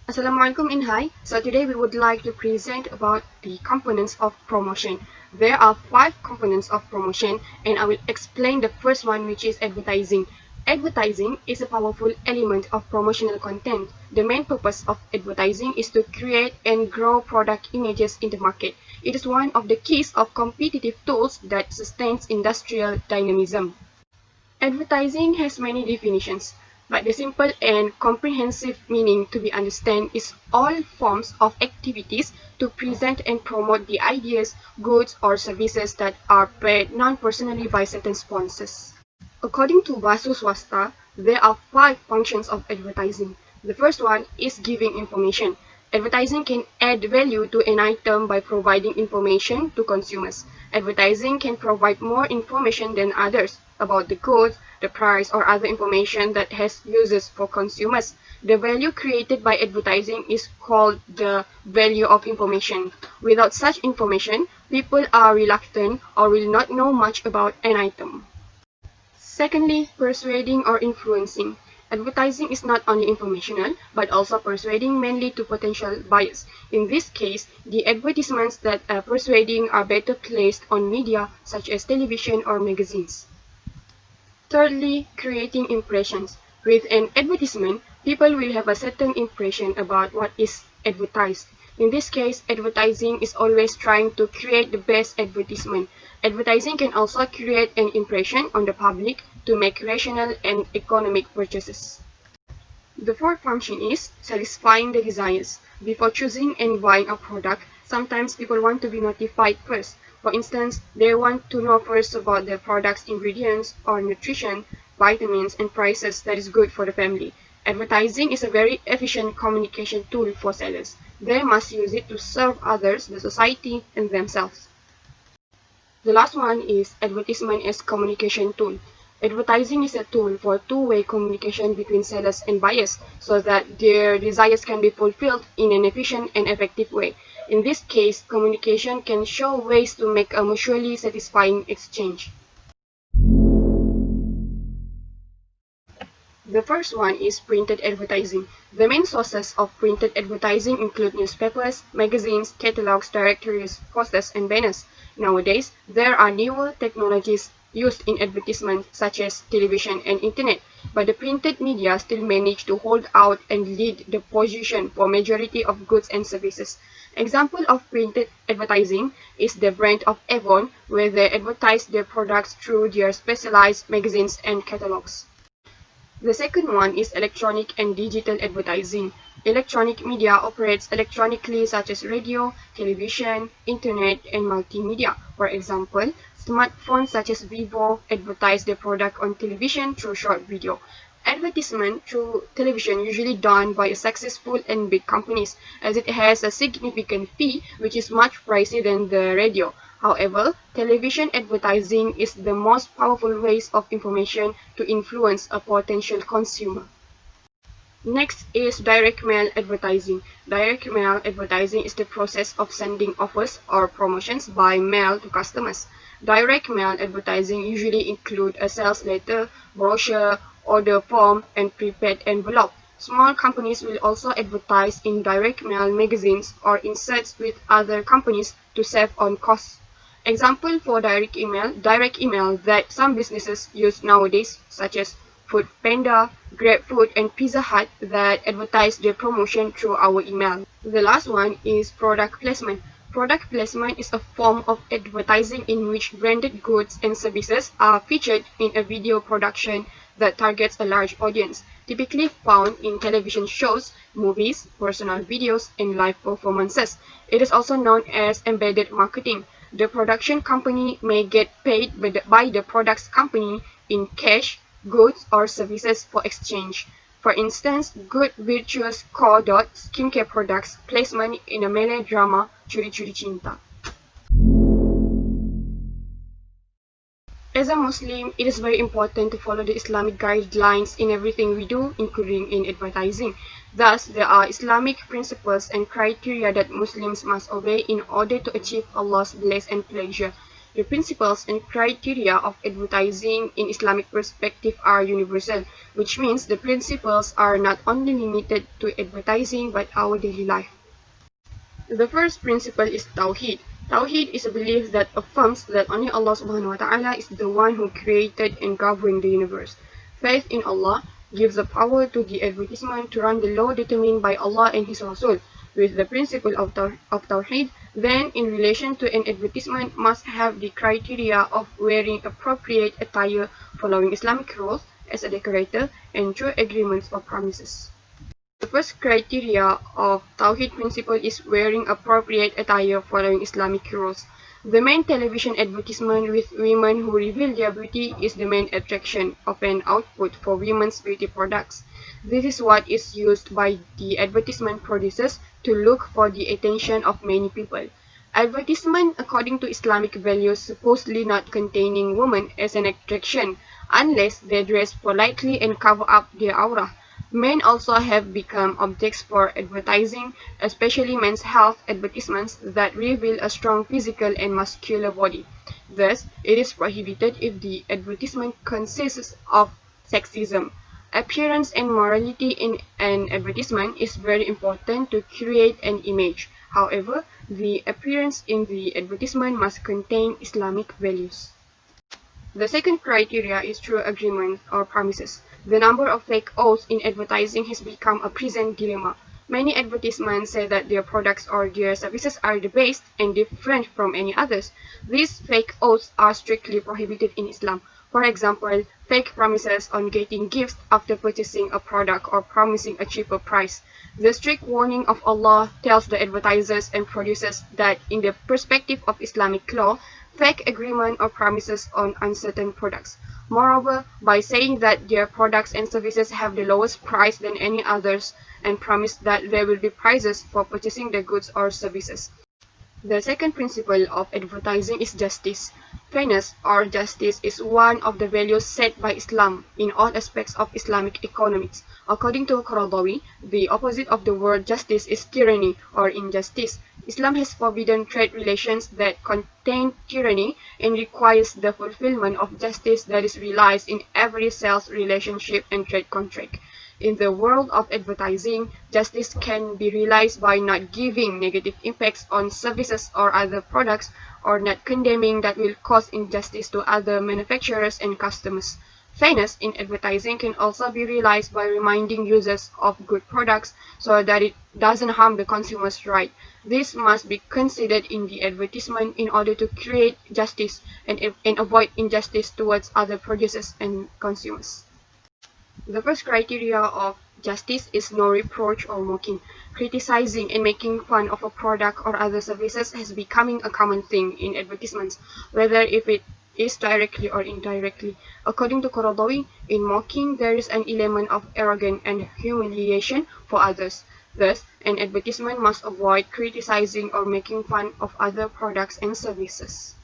Assalamualaikum and hi. So today we would like to present about the components of promotion. There are 5 components of promotion and I will explain the first one, which is advertising. Advertising is a powerful element of promotional content. The main purpose of advertising is to create and grow product images in the market. It is one of the keys of competitive tools that sustains industrial dynamism. Advertising has many definitions, but the simple and comprehensive meaning to be understood is all forms of activities to present and promote the ideas, goods, or services that are paid non-personally by certain sponsors. According to Basu Swasta, there are 5 functions of advertising. The first one is giving information. Advertising can add value to an item by providing information to consumers. Advertising can provide more information than others about the goods, the price, or other information that has uses for consumers. The value created by advertising is called the value of information. Without such information, people are reluctant or will not know much about an item. Secondly, persuading or influencing. Advertising is not only informational, but also persuading, mainly to potential buyers. In this case, the advertisements that are persuading are better placed on media such as television or magazines. Thirdly, creating impressions. With an advertisement, people will have a certain impression about what is advertised. In this case, advertising is always trying to create the best advertisement. Advertising can also create an impression on the public to make rational and economic purchases. The fourth function is satisfying the desires. Before choosing and buying a product, sometimes people want to be notified first. For instance, they want to know first about the product's ingredients or nutrition, vitamins, and prices that is good for the family. Advertising is a very efficient communication tool for sellers. They must use it to serve others, the society, and themselves. The last one is advertisement as communication tool. Advertising is a tool for two-way communication between sellers and buyers so that their desires can be fulfilled in an efficient and effective way. In this case, communication can show ways to make a mutually satisfying exchange. The first one is printed advertising. The main sources of printed advertising include newspapers, magazines, catalogs, directories, posters, and banners. Nowadays, there are newer technologies used in advertisement such as television and internet, but the printed media still manage to hold out and lead the position for majority of goods and services. Example of printed advertising is the brand of Avon, where they advertise their products through their specialized magazines and catalogs. The second one is electronic and digital advertising. Electronic media operates electronically such as radio, television, internet, and multimedia. For example, smartphones such as Vivo advertise their product on television through short video. Advertisement through television usually done by successful and big companies, as it has a significant fee which is much pricier than the radio. However, television advertising is the most powerful ways of information to influence a potential consumer. Next is direct mail advertising. Direct mail advertising is the process of sending offers or promotions by mail to customers. Direct mail advertising usually include a sales letter, brochure, order form, and prepaid envelope. Small companies will also advertise in direct mail magazines or inserts with other companies to save on costs. Example for direct email that some businesses use nowadays, such as Food Panda, GrabFood, and Pizza Hut that advertise their promotion through our email. The last one is product placement. Product placement is a form of advertising in which branded goods and services are featured in a video production that targets a large audience, typically found in television shows, movies, personal videos, and live performances. It is also known as embedded marketing. The production company may get paid by the products company in cash, goods, or services for exchange. For instance, Good Virtuous Co. skincare products placement in a melodrama Curi Curi Cinta. As a Muslim, it is very important to follow the Islamic guidelines in everything we do, including in advertising. Thus, there are Islamic principles and criteria that Muslims must obey in order to achieve Allah's bliss and pleasure. The principles and criteria of advertising in Islamic perspective are universal, which means the principles are not only limited to advertising but our daily life. The first principle is Tawheed. Tawheed is a belief that affirms that only Allah subhanahu wa ta'ala is the one who created and governed the universe. Faith in Allah gives the power to the advertisement to run the law determined by Allah and His Rasul. With the principle of Tawheed, then in relation to an advertisement must have the criteria of wearing appropriate attire, following Islamic rules as a decorator, and true agreements or promises. The first criteria of Tawhid principle is wearing appropriate attire following Islamic rules. The main television advertisement with women who reveal their beauty is the main attraction of an output for women's beauty products. This is what is used by the advertisement producers to look for the attention of many people. Advertisement according to Islamic values supposedly not containing women as an attraction unless they dress politely and cover up their aura. Men also have become objects for advertising, especially men's health advertisements that reveal a strong physical and muscular body. Thus, it is prohibited if the advertisement consists of sexism. Appearance and morality in an advertisement is very important to create an image. However, the appearance in the advertisement must contain Islamic values. The second criteria is true agreements or promises. The number of fake oaths in advertising has become a present dilemma. Many advertisements say that their products or their services are the best and different from any others. These fake oaths are strictly prohibited in Islam. For example, fake promises on getting gifts after purchasing a product or promising a cheaper price. The strict warning of Allah tells the advertisers and producers that in the perspective of Islamic law, fake agreement or promises on uncertain products. Moreover, by saying that their products and services have the lowest price than any others and promise that there will be prices for purchasing the goods or services. The second principle of advertising is justice. Fairness or justice is one of the values set by Islam in all aspects of Islamic economics. According to Qaradawi, the opposite of the word justice is tyranny or injustice. Islam has forbidden trade relations that contain tyranny and requires the fulfillment of justice that is realized in every sales relationship and trade contract. In the world of advertising, justice can be realized by not giving negative impacts on services or other products, or not condemning that will cause injustice to other manufacturers and customers. Fairness in advertising can also be realized by reminding users of good products so that it doesn't harm the consumer's right. This must be considered in the advertisement in order to create justice and avoid injustice towards other producers and consumers. The first criteria of justice is no reproach or mocking. Criticizing and making fun of a product or other services has becoming a common thing in advertisements, whether if it is directly or indirectly. According to Qaradawi, in mocking there is an element of arrogance and humiliation for others. Thus, an advertisement must avoid criticizing or making fun of other products and services.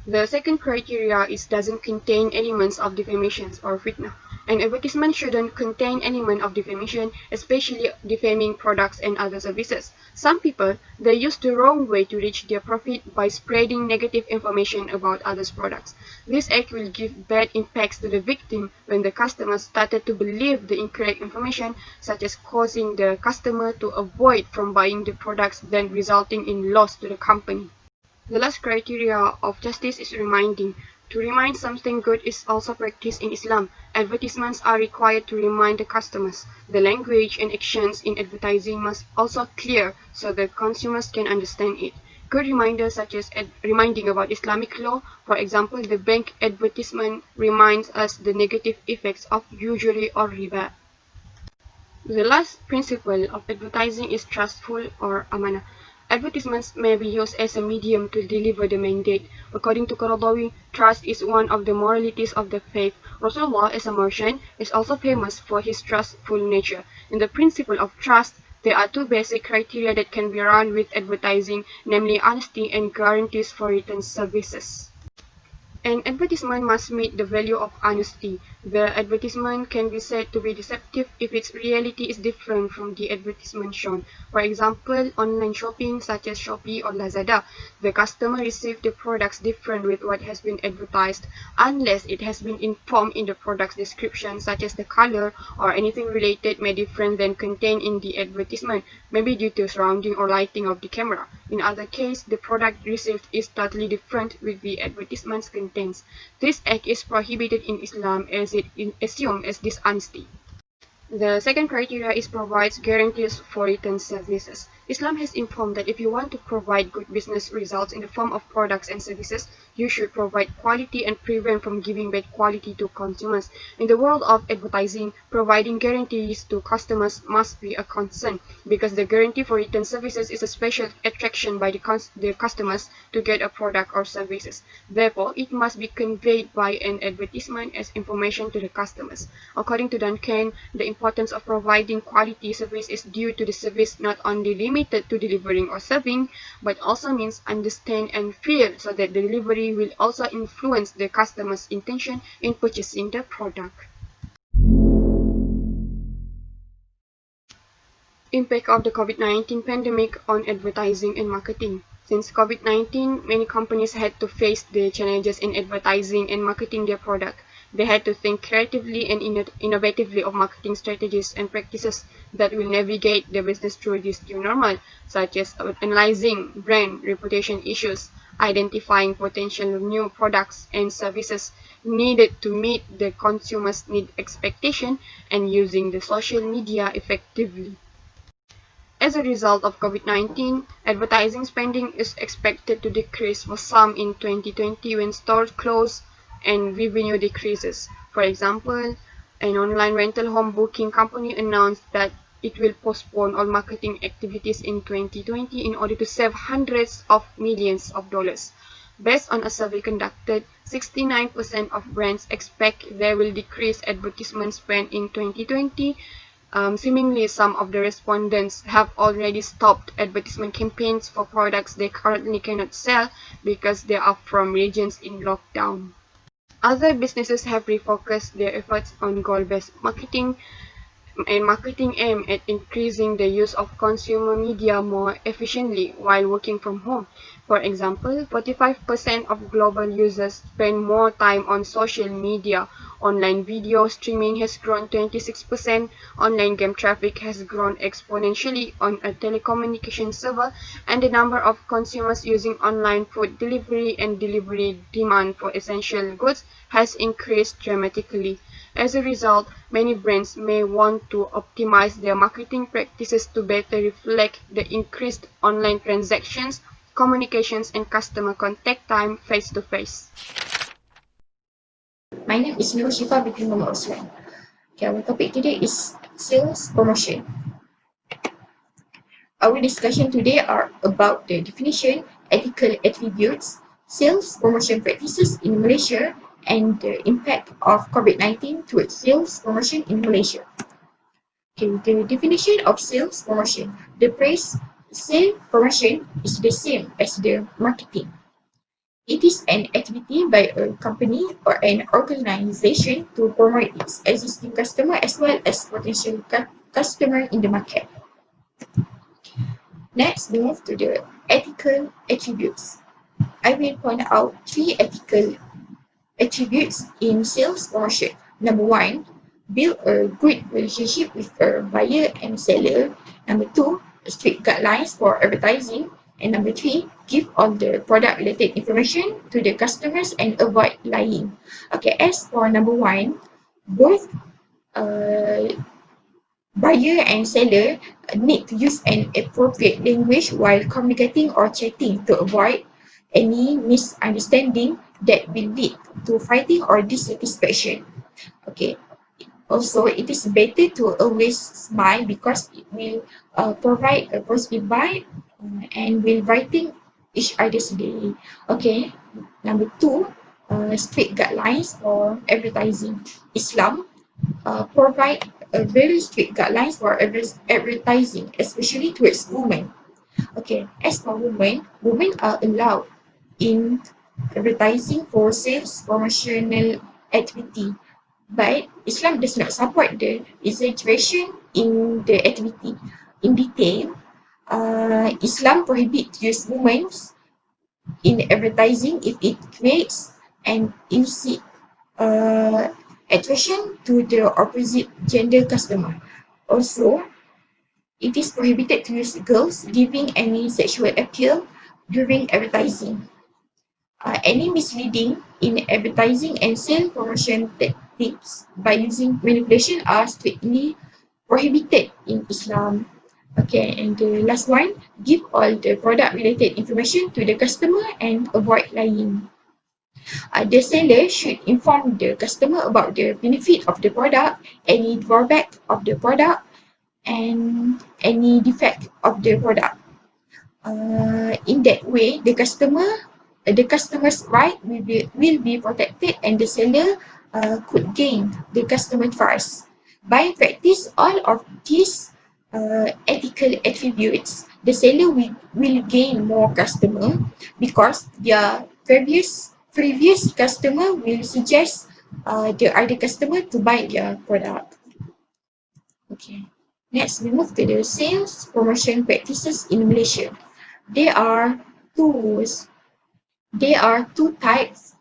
The second criteria is doesn't contain elements of defamation or fitna. An advertisement shouldn't contain element of defamation, especially defaming products and other services. Some people, they use the wrong way to reach their profit by spreading negative information about others' products. This act will give bad impacts to the victim when the customer started to believe the incorrect information, such as causing the customer to avoid from buying the products, then resulting in loss to the company. The last criteria of justice is reminding. To remind something good is also practiced in Islam. Advertisements are required to remind the customers. The language and actions in advertising must also clear so that consumers can understand it. Good reminders such as reminding about Islamic law, for example, the bank advertisement reminds us the negative effects of usury or riba. The last principle of advertising is trustful or amanah. Advertisements may be used as a medium to deliver the mandate. According to Qaradawi, trust is one of the moralities of the faith. Rasulullah, as a merchant, is also famous for his trustful nature. In the principle of trust, there are two basic criteria that can be run with advertising, namely honesty and guarantees for return services. An advertisement must meet the value of honesty. The advertisement can be said to be deceptive if its reality is different from the advertisement shown. For example, online shopping such as Shopee or Lazada, the customer receives the products different with what has been advertised unless it has been informed in the product's description, such as the color or anything related may different than contained in the advertisement, maybe due to surrounding or lighting of the camera. In other case, the product received is totally different with the advertisement's contents. This act is prohibited in Islam as it is assumed as dishonesty. The second criteria is provides guarantees for return services. Islam has informed that if you want to provide good business results in the form of products and services, you should provide quality and prevent from giving bad quality to consumers. In the world of advertising, providing guarantees to customers must be a concern because the guarantee for return services is a special attraction by the customers to get a product or services. Therefore, it must be conveyed by an advertisement as information to the customers. According to Duncan, the importance of providing quality service is due to the service not only limited to delivering or serving, but also means understand and feel so that the delivery will also influence the customer's intention in purchasing the product. Impact of the COVID-19 pandemic on advertising and marketing. Since COVID-19, many companies had to face the challenges in advertising and marketing their product. They had to think creatively and innovatively of marketing strategies and practices that will navigate their business through this new normal, such as analyzing brand reputation issues, identifying potential new products and services needed to meet the consumer's need expectation, and using the social media effectively. As a result of COVID-19, advertising spending is expected to decrease for some in 2020 when stores close and revenue decreases. For example, an online rental home booking company announced that it will postpone all marketing activities in 2020 in order to save hundreds of millions of dollars. Based on a survey conducted, 69% of brands expect they will decrease advertisement spend in 2020. Seemingly, some of the respondents have already stopped advertisement campaigns for products they currently cannot sell because they are from regions in lockdown. Other businesses have refocused their efforts on goal-based marketing and marketing aimed at increasing the use of consumer media more efficiently while working from home. For example, 45% of global users spend more time on social media. Online video streaming has grown 26%, online game traffic has grown exponentially on a telecommunication server, and the number of consumers using online food delivery and delivery demand for essential goods has increased dramatically. As a result, many brands may want to optimize their marketing practices to better reflect the increased online transactions, communications, and customer contact time face-to-face. My name is Nur Shifa binti Muhammad Osman. Okay, our topic today is sales promotion. Our discussion today are about the definition, ethical attributes, sales promotion practices in Malaysia, and the impact of COVID-19 towards sales promotion in Malaysia. Okay, the definition of sales promotion. The phrase sales promotion is the same as the marketing. It is an activity by a company or an organization to promote its existing customer as well as potential customer in the market. Next, we move to the ethical attributes. I will point out three ethical attributes in sales promotion. Number one, build a good relationship with a buyer and seller. Number two, strict guidelines for advertising. And number three, give all the product related information to the customers and avoid lying. Okay, as for number one, both uh, buyer and seller need to use an appropriate language while communicating or chatting to avoid any misunderstanding that will lead to fighting or dissatisfaction. Okay. Also, it is better to always smile because it will provide a positive vibe and will brighten each other's day. Okay. Number two, strict guidelines for advertising. Islam provide a very strict guidelines for advertising, especially towards women. Okay, as for women, women are allowed in advertising for sales promotional activity. But Islam does not support the exaggeration in the activity. In detail, Islam prohibits use women in advertising if it creates an illicit uh, attraction to the opposite gender customer. Also, it is prohibited to use girls giving any sexual appeal during advertising. Any misleading in advertising and sale promotion tactics by using manipulation are strictly prohibited in Islam. Okay, and the last one, give all the product related information to the customer and avoid lying. The seller should inform the customer about the benefit of the product, any drawback of the product, and any defect of the product. In that way, the customer's right will be protected, and the seller could gain the customer trust. By practice all of these ethical attributes, the seller will gain more customer because their previous customer will suggest the other customer to buy their product. Okay. Next, we move to the sales promotion practices in Malaysia. There are two there are two types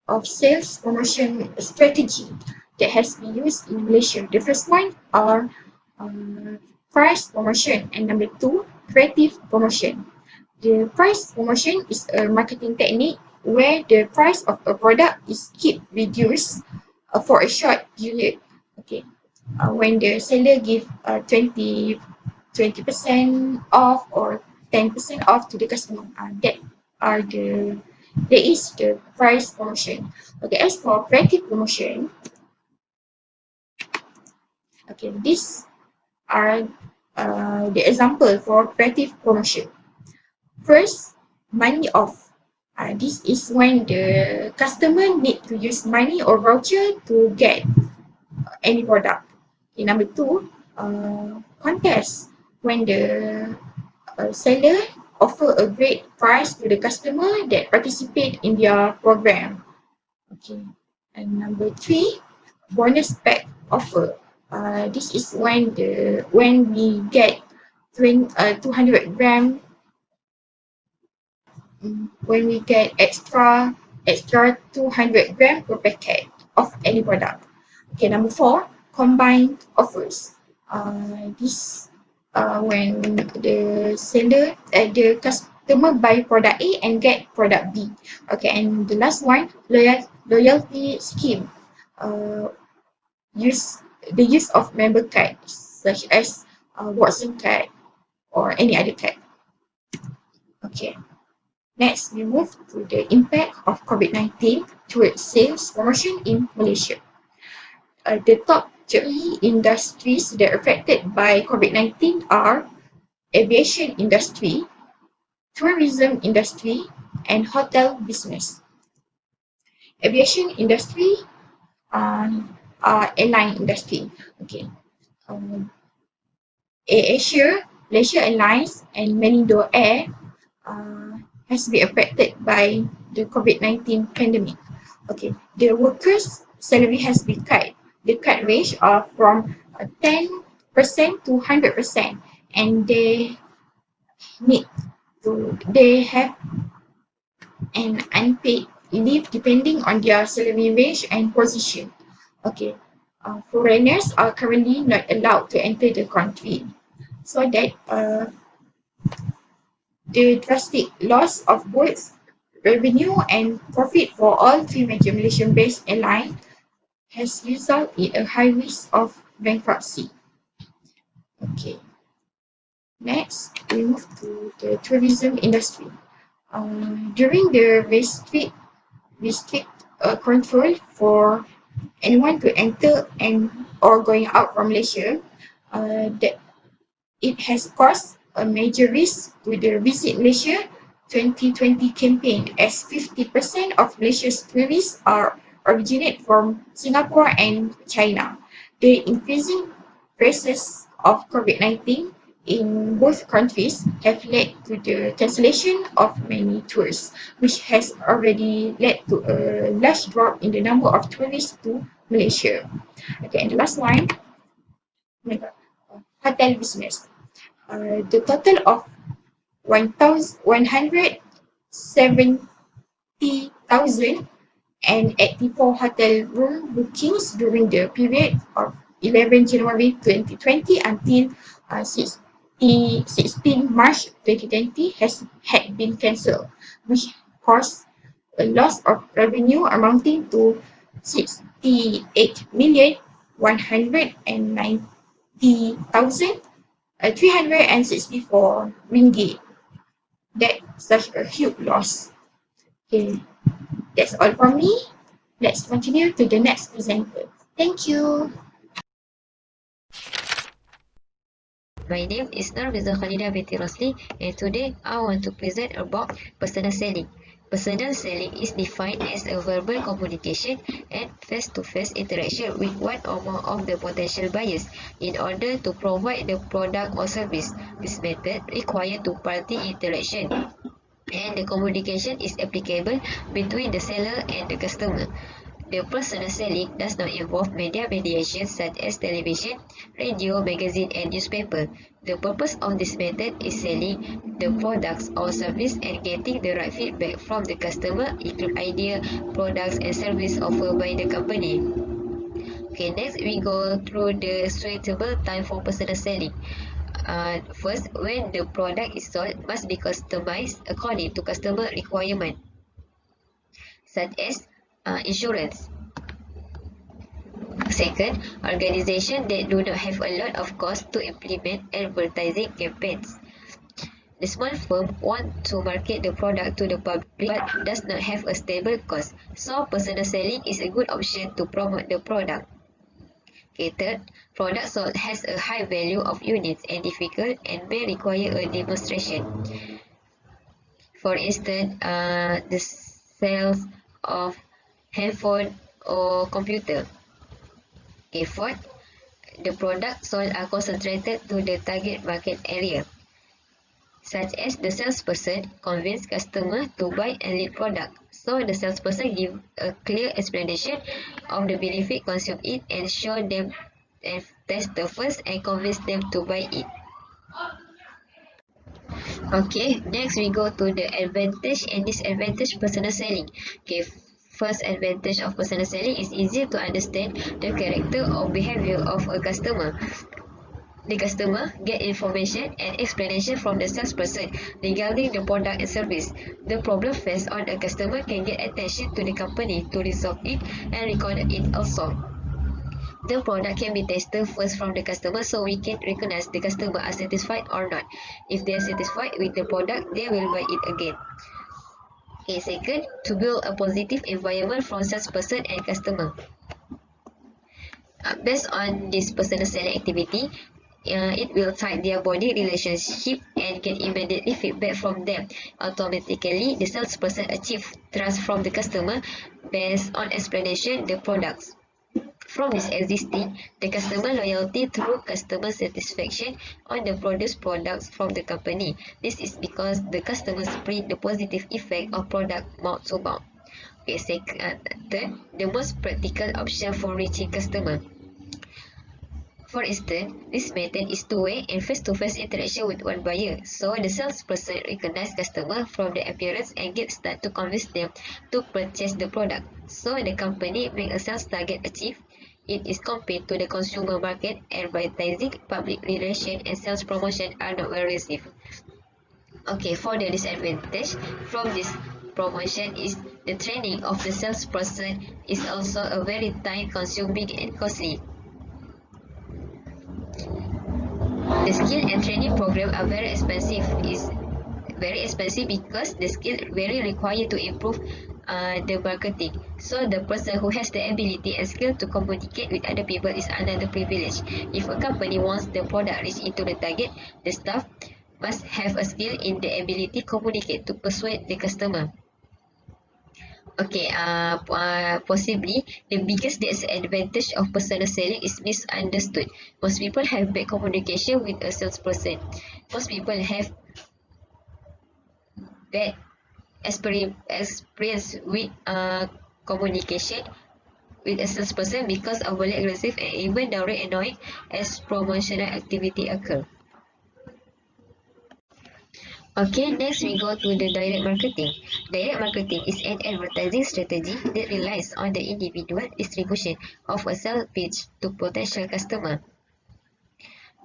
of sales promotion strategy that has been used in Malaysia. The first one are price promotion, and number two, creative promotion. The price promotion is a marketing technique where the price of a product is kept reduced for a short period. Okay, when the seller give 20% off or 10% off to the customer, that is the price promotion. Okay, as for creative promotion, okay, these are the example for creative promotion. First, money off. This is when the customer need to use money or voucher to get any product. Okay, number two, contest. When the seller offer a great price to the customer that participate in their program. Okay, and number three, bonus pack offer. This is when we get 200 gram, when we get extra 200 gram per packet of any product. Okay, number four, combined offers. This when the customer buy product A and get product B. Okay, and the last one, loyalty scheme. Uh, use the use of member cards such as Watson card or any other card. Okay. Next, we move to the impact of COVID-19 towards sales promotion in Malaysia. The top three industries that are affected by COVID-19 are aviation industry, tourism industry, and hotel business. Aviation industry airline industry. Okay. Um, Asia, Malaysia Airlines, and Malindo Air has been affected by the COVID-19 pandemic. Okay, the workers' salary has been cut. The cut range are from 10% to 100%, and need they have an unpaid leave depending on their salary range and position. Okay, foreigners are currently not allowed to enter the country, so that the drastic loss of both revenue and profit for all three major Malaysian-based airlines has resulted in a high risk of bankruptcy. Okay, next we move to the tourism industry. During the restrict control for anyone to enter and or going out from Malaysia, that it has caused a major risk to the Visit Malaysia 2020 campaign, as 50% of Malaysia's tourists are originate from Singapore and China. The increasing cases of COVID-19 in both countries have led to the cancellation of many tours, which has already led to a large drop in the number of tourists to Malaysia. Okay, and the last one, oh my God, hotel business. The total of 170,000 and 84 hotel room bookings during the period of 11 January 2020 until 16 March 2020 had been cancelled, which caused a loss of revenue amounting to 68,190,364 ringgit. That's such a huge loss. Okay, that's all from me. Let's continue to the next presenter. Thank you. My name is Narmiza Khalida binti Rosli, and today I want to present about personal selling. Personal selling is defined as a verbal communication and face-to-face interaction with one or more of the potential buyers in order to provide the product or service. This method requires two-party interaction, and the communication is applicable between the seller and the customer. The personal selling does not involve media mediation such as television, radio, magazine, and newspaper. The purpose of this method is selling the products or service and getting the right feedback from the customer, include idea, products, and service offered by the company. Okay, next we go through the suitable time for personal selling. First, when the product is sold, must be customized according to customer requirement, such as insurance. Second, organizations that do not have a lot of cost to implement advertising campaigns. The small firm want to market the product to the public but does not have a stable cost, so personal selling is a good option to promote the product. Okay, third, product sold has a high value of units and difficult and may require a demonstration. For instance, the sales of handphone or computer. Okay, fourth, the products sold are concentrated to the target market area, such as the salesperson convince customer to buy a lead product. So the salesperson give a clear explanation of the benefit consume it and show them and test the first and convince them to buy it. Okay, next we go to the advantage and disadvantage personal selling. Okay, first advantage of personal selling is easier to understand the character or behavior of a customer. The customer get information and explanation from the salesperson regarding the product and service. The problem faced on a customer can get attention to the company to resolve it and record it also. The product can be tested first from the customer so we can recognize the customer are satisfied or not. If they are satisfied with the product, they will buy it again. Okay, second, to build a positive environment from salesperson and customer. Based on this personal selling activity, it will tie their body relationship and get immediately feedback from them. Automatically, the salesperson achieve trust from the customer based on explanation the products. From this existing, the customer loyalty through customer satisfaction on the produced products from the company. This is because the customers bring the positive effect of product mouth to mouth. Okay, third, the most practical option for reaching customer. For instance, this method is two-way and face-to-face interaction with one buyer, so the salesperson recognizes customer from the appearance and get start to convince them to purchase the product. So the company make a sales target achieved. It is compared to the consumer market, advertising, public relation, and sales promotion are not well received. Okay, for the disadvantage from this promotion is the training of the salesperson is also a very time-consuming and costly. The skill and training program are very expensive. Is very expensive because the skill very required to improve the marketing. So the person who has the ability and skill to communicate with other people is another privilege. If a company wants the product reach into the target, the staff must have a skill in the ability to communicate to persuade the customer. Okay, possibly the biggest disadvantage of personal selling is misunderstood. Most people have bad communication with a salesperson. Most people have bad experience with communication with a salesperson because of overly aggressive and even downright annoying as promotional activity occur. Okay, next we go to the direct marketing. Direct marketing is an advertising strategy that relies on the individual distribution of a sales pitch to potential customer.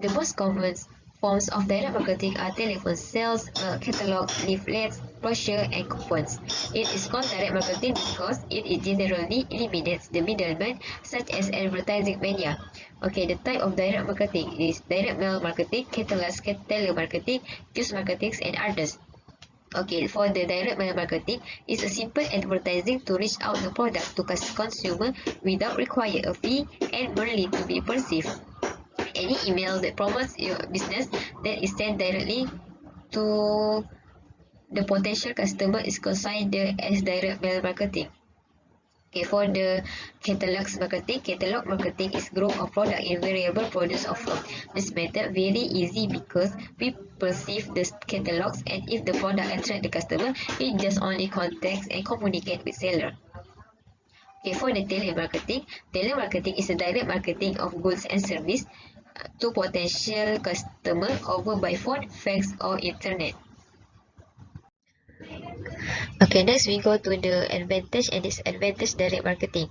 The most common forms of direct marketing are telephone sales, catalog, leaflets, brochure, and coupons. It is called direct marketing because it generally eliminates the middleman, such as advertising media. Okay, the type of direct marketing is direct mail marketing, catalog, telemarketing, news marketing, and others. Okay, for the direct mail marketing, it's a simple advertising to reach out the product to consumer without require a fee and merely to be perceived. Any email that promotes your business that is sent directly to the potential customer is considered as direct mail marketing. Okay, for the catalog marketing is group of product in variable produce offer. This method very easy because we perceive the catalogs and if the product attract the customer, it just only contacts and communicate with seller. Okay, for the telemarketing is a direct marketing of goods and service to potential customer over by phone, fax, or internet. Okay, next we go to the advantage and disadvantage direct marketing.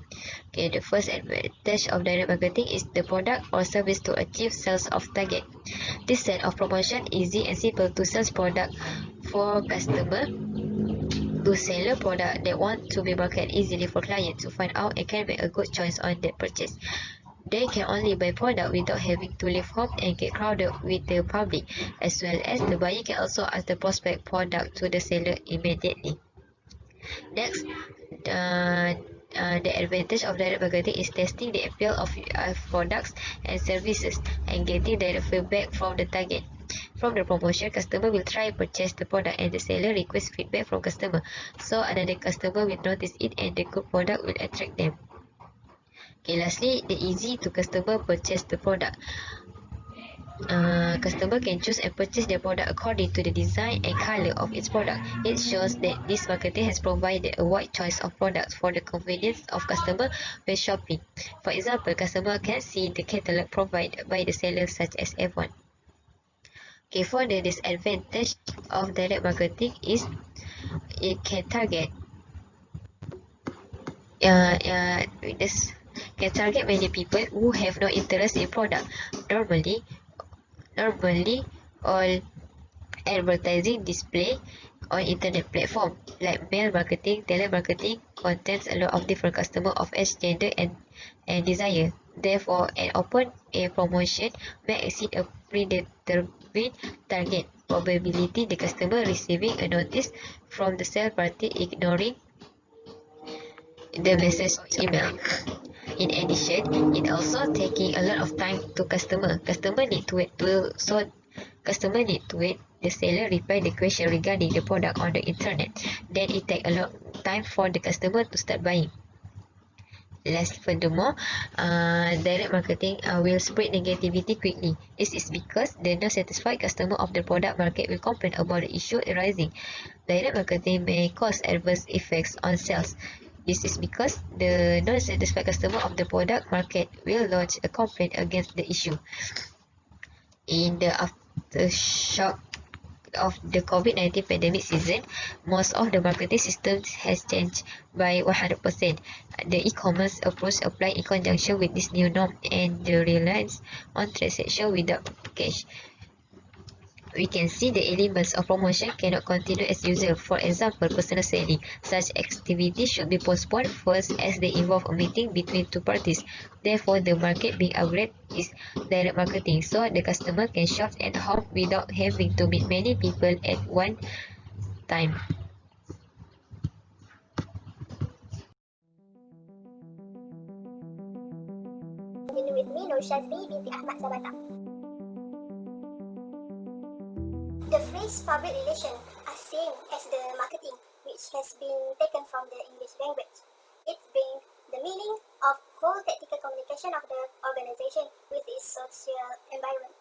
Okay, the first advantage of direct marketing is the product or service to achieve sales of target. This set of promotion easy and simple to sell product for customer to sell a product that want to be marketed easily for clients to find out and can make a good choice on that purchase. They can only buy product without having to leave home and get crowded with the public, as well as the buyer can also ask the prospect product to the seller immediately. Next, the advantage of direct marketing is testing the appeal of products and services and getting direct feedback from the target. From the promotion, customer will try purchase the product and the seller request feedback from customer. So another customer will notice it and the good product will attract them. Okay, lastly, the easy to customer purchase the product. Customer can choose and purchase their product according to the design and color of its product. It shows that this marketing has provided a wide choice of products for the convenience of customer when shopping. For example, customer can see the catalog provided by the seller such as Avon. Okay, for the disadvantage of direct marketing is it can target this can target many people who have no interest in product. Normally, normally all advertising display on internet platform like mail marketing, telemarketing contains a lot of different customer of age, gender and desire. Therefore, an open air promotion may exceed a predetermined target probability the customer receiving a notice from the sale party ignoring the message email. In addition, it also taking a lot of time to customer. Customer need to wait the seller reply the question regarding the product on the internet. Then it take a lot of time for the customer to start buying. Furthermore, direct marketing will spread negativity quickly. This is because the non-satisfied customer of the product market will complain about the issue arising. Direct marketing may cause adverse effects on sales. This is because the non-satisfied customer of the product market will lodge a complaint against the issue. In the aftershock of the COVID-19 pandemic season, most of the marketing systems has changed by 100%. The e-commerce approach applied in conjunction with this new norm and the reliance on transaction without cash. We can see the elements of promotion cannot continue as usual. For example, personal selling. Such activities should be postponed first as they involve a meeting between two parties. Therefore, the market being upgraded is direct marketing, so the customer can shop at home without having to meet many people at one time. Continue with me, Nur Shazli binti Ahmad Sabata. The phrase public relation are same as the marketing, which has been taken from the English language. It brings the meaning of whole tactical communication of the organization with its social environment.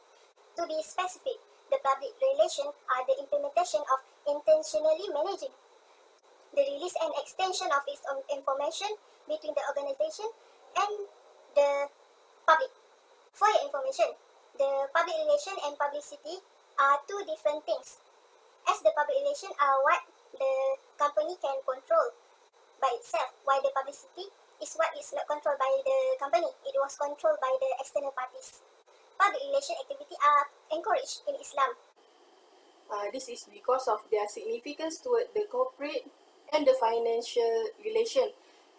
To be specific, the public relations are the implementation of intentionally managing the release and extension of its own information between the organization and the public. For your information, the public relation and publicity are two different things, as the public relation are what the company can control by itself, while the publicity is what is not controlled by the company. It was controlled by the external parties. Public relation activity are encouraged in Islam. This is because of their significance toward the corporate and the financial relation,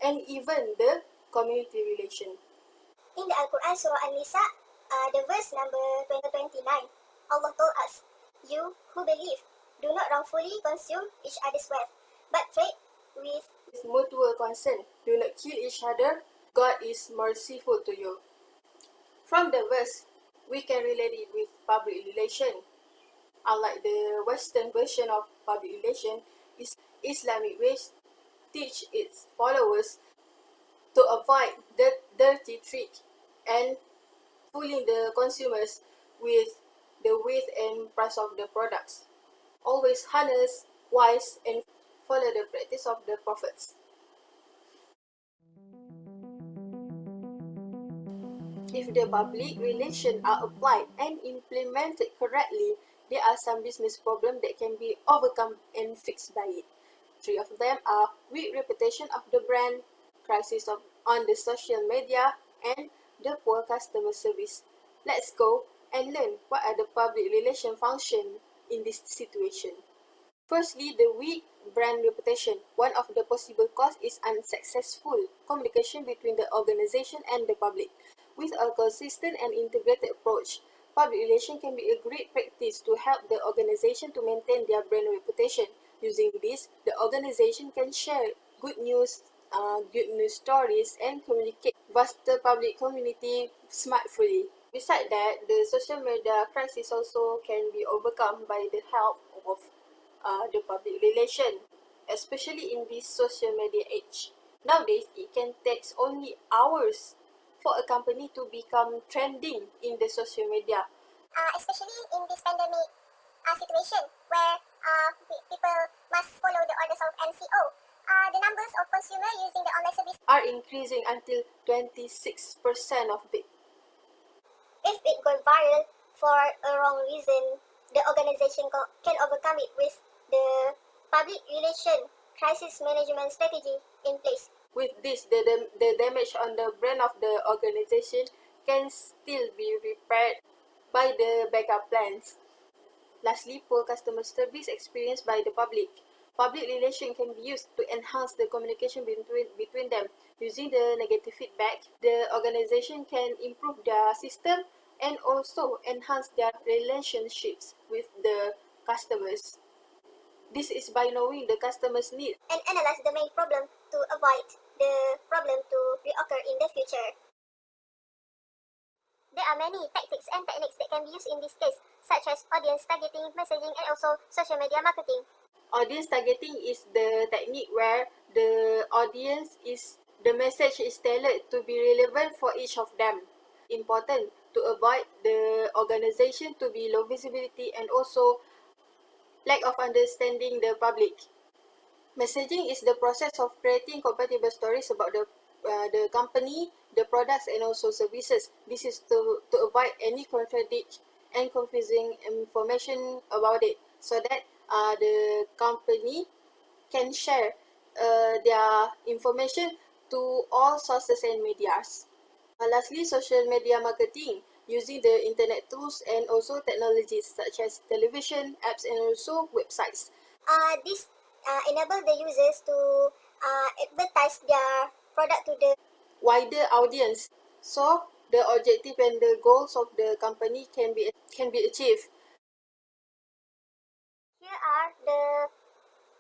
and even the community relation. In the Al-Quran Surah An-Nisa, the verse number 29, Allah told us, "You who believe, do not wrongfully consume each other's wealth, but trade with Mutual consent. Do not kill each other. God is merciful to you." From the verse, we can relate it with public relation. Unlike the Western version of public relation, Islamic ways teach its followers to avoid the dirty trick and fooling the consumers with the weight and price of the products. Always honest, wise, and follow the practice of the prophets. If the public relations are applied and implemented correctly, there are some business problems that can be overcome and fixed by it. Three of them are weak reputation of the brand, crisis on the social media, and the poor customer service. Let's go and learn what are the public relation functions in this situation. Firstly, the weak brand reputation. One of the possible causes is unsuccessful communication between the organization and the public. With a consistent and integrated approach, public relations can be a great practice to help the organization to maintain their brand reputation. Using this, the organization can share good news stories, and communicate vaster public community smartly. Besides that, the social media crisis also can be overcome by the help of the public relation, especially in this social media age. Nowadays, it can take only hours for a company to become trending in the social media. Especially in this pandemic situation where people must follow the orders of MCO. The numbers of consumers using the online service Are increasing until 26% of it. if it goes viral for a wrong reason, the organization can overcome it with the public relation crisis management strategy in place. With this, the damage on the brand of the organization can still be repaired by the backup plans. Lastly, poor customer service experienced by the public. Public relations can be used to enhance the communication between them. Using the negative feedback, the organization can improve their system and also enhance their relationships with the customers. This is by knowing the customer's needs And analyze the main problem to avoid the problem to reoccur in the future. There are many tactics and techniques that can be used in this case, such as audience targeting, messaging, and also social media marketing. Audience targeting is the technique where the message is tailored to be relevant for each of them. Important to avoid the organization to be low visibility and also lack of understanding the public. Messaging is the process of creating compatible stories about the company, the products, and also services. This is to avoid any contradict and confusing information about it, so that the company can share their information to all sources and medias. Lastly, social media marketing using the internet tools and also technologies such as television, apps, and also websites. This enable the users to advertise their product to the Wider audience, so the objective and the goals of the company can be achieved. Here are the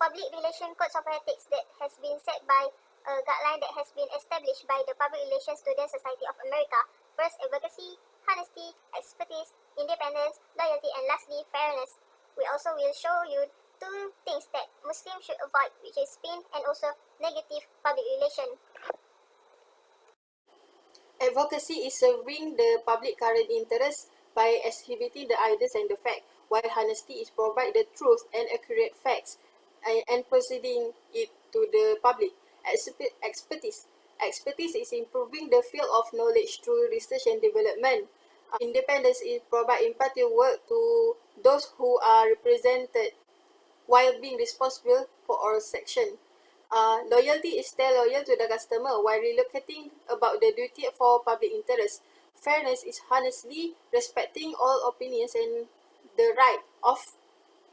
public relation codes of ethics that has been set by a guideline that has been established by the Public Relations Student Society of America. First, advocacy, honesty, expertise, independence, loyalty, and lastly, fairness. We also will show you two things that Muslims should avoid, which is spin and also negative public relation. Advocacy is serving the public current interest by exhibiting the ideas and the fact, while honesty is provide the truth and accurate facts and proceeding it to the public. Expertise. Expertise is improving the field of knowledge through research and development. Independence is provide impartial work to those who are represented while being responsible for all section. Loyalty is stay loyal to the customer while relocating about the duty for public interest. Fairness is honestly respecting all opinions and the right of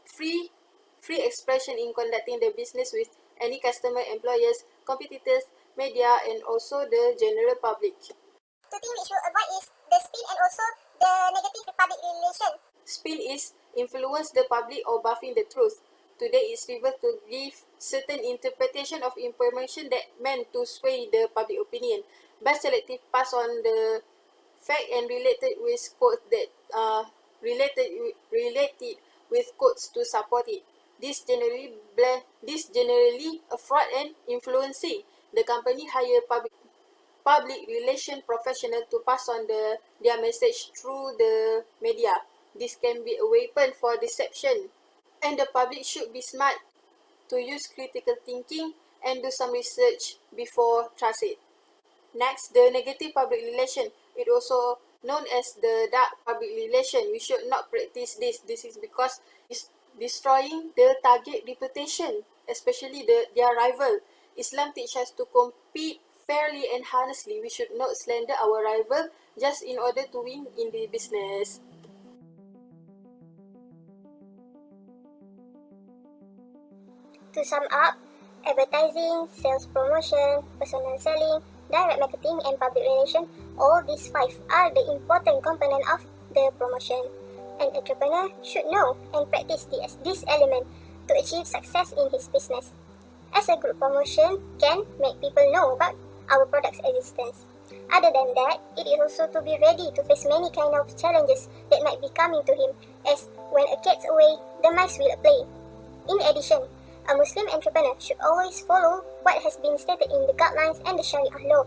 free free expression in conducting the business with any customer, employers, competitors, media, and also the general public. Two things we should avoid is the spin and also the negative public relation. Spin is influence the public or buffing the truth. Today is reversed to give certain interpretation of information that meant to sway the public opinion. Best selective pass on the fact and related with quotes that related with quotes to support it. This generally a fraud and influencing. The company hire public relation professional to pass on their message through the media. This can be a weapon for deception, and the public should be smart to use critical thinking and do some research before trust it. Next, the negative public relation. It also known as the dark public relation. We should not practice this. This is because it's destroying the target reputation, especially their rival. Islam teaches us to compete fairly and honestly. We should not slander our rival just in order to win in the business. To sum up, advertising, sales promotion, personal selling, direct marketing, and public relation, all these five are the important component of the promotion. An entrepreneur should know and practice this element to achieve success in his business. As a group promotion can make people know about our product's existence. Other than that, it is also to be ready to face many kind of challenges that might be coming to him, as when a cat's away, the mice will play. In addition, a Muslim entrepreneur should always follow what has been stated in the guidelines and the Sharia law.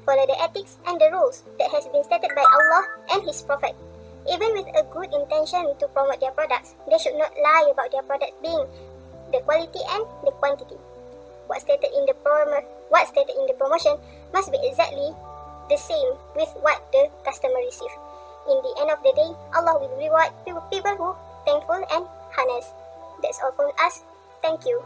Follow the ethics and the rules that has been stated by Allah and His Prophet. Even with a good intention to promote their products, they should not lie about their product being the quality and the quantity. What stated in the promotion must be exactly the same with what the customer receives. In the end of the day, Allah will reward people who thankful and honest. That's all from us. Thank you.